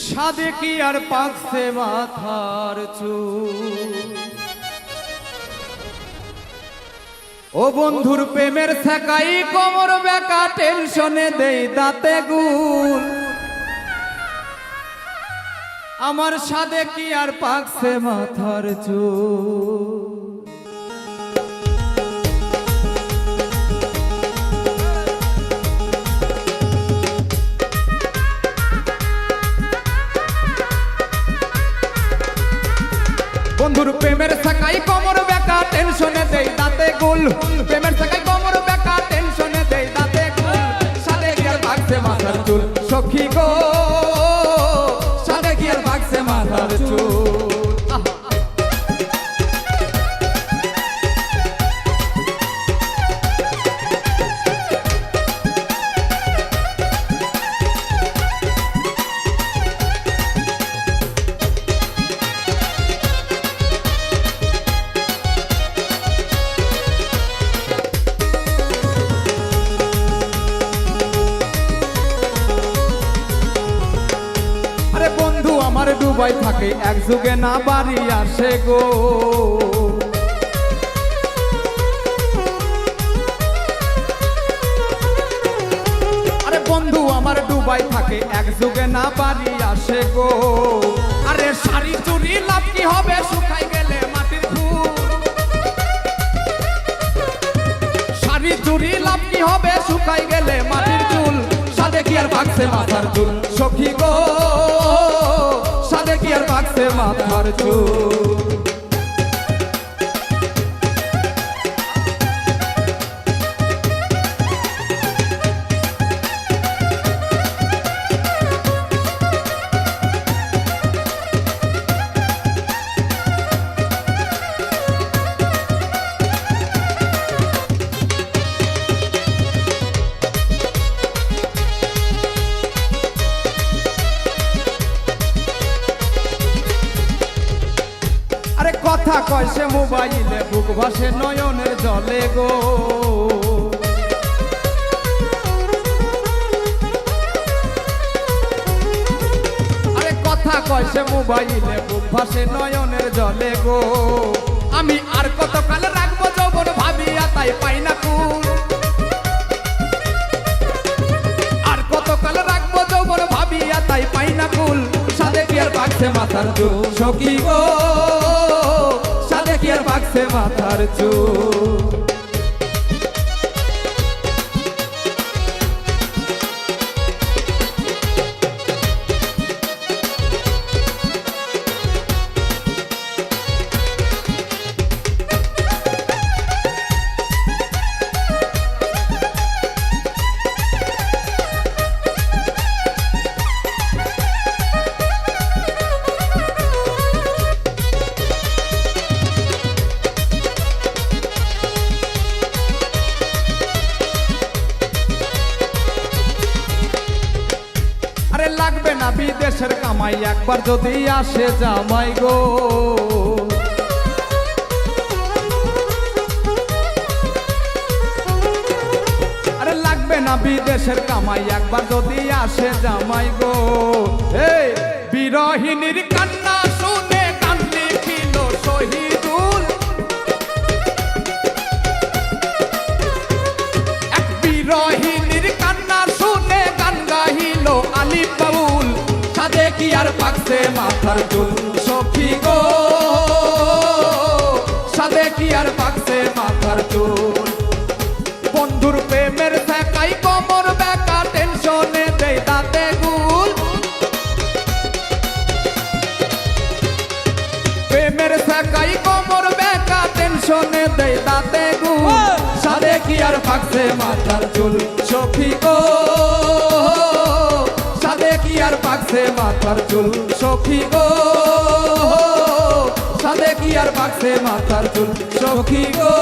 সাদে কি আর পাকছে মাথার চুল। ও বন্ধুর প্রেমের ছেকাই কোমর বেকা টেনশনে দেই দাঁতে গুল। আমার সাদে কি আর পাকছে মাথার চুল। বন্ধুর প্রেমের ছেকাই কোমর বেকা টেনশনে দেই দাঁতে গুল। প্রেমের ছেকাই কোমর বেকা টেনশনে দেই দাঁতে গুল। সাদে কি আর পাকছে মাথার চুল সখী গো, সাদে কি আর পাকছে মাথার চুল। আমার ডুবাই থাকে এক যুগে না বাড়ি আসে গো। আরে বন্ধু আমার ডুবাই থাকে এক যুগে না বাড়ি আসে গো। আরে শাড়ি চুরি লাভ কি হবে শুকাই গেলে মাটির ফুল। শাড়ি চুরি লাভ কি হবে শুকাই গেলে মাটির চুল। সাদে কি আর পাকছে মাথার চুল সখী গো, সাদে কি আর পাকছে মাথার চুল। কথা কয় সে মোবাইলে বুক ভাসে নয়নের জলে গো। আরে কথা কয় সে মোবাইলে বুক ভাসে নয়নের জলে গো। আমি আর কতকাল রাখবো যৌবন ভাবিয়া তাই পাই না কুল। আর কতকাল রাখবো যৌবন ভাবিয়া তাই পাই না কুল। সাদে কি আর পাকছে মাথার চুল সখী গো, সাদে কি আর পাকছে মাথার চুল। লাগবে না বিদেশের কামাই একবার যদি আসে জামাই গো। আরে লাগবে না বিদেশের কামাই একবার যদি আসে জামাই গো। এই বিরহিনীর কান্না শুনে কান্দি ছিল শহীদুল। এক বিরহিনীর কান্না শুনে গান গাহিল আলিফ বাউল। সাদে কি আর পাকছে মাথার চুল সখী গো, সাদে কি আর পাকছে মাথার চুল। বন্ধুর প্রেমের ছেকাই কোমর বেকা টেনশনে দেই দাঁতে গুল। প্রেমের ছেকাই কোমর বেকা টেনশনে দেই দাঁতে গুল। সাদে কি আর পাকছে মাথার চুল সখী গো, সাদে কি আর পাকছে মাথার চুল সখী গো, সাদে কি আর পাকছে মাথার চুল সখী গো।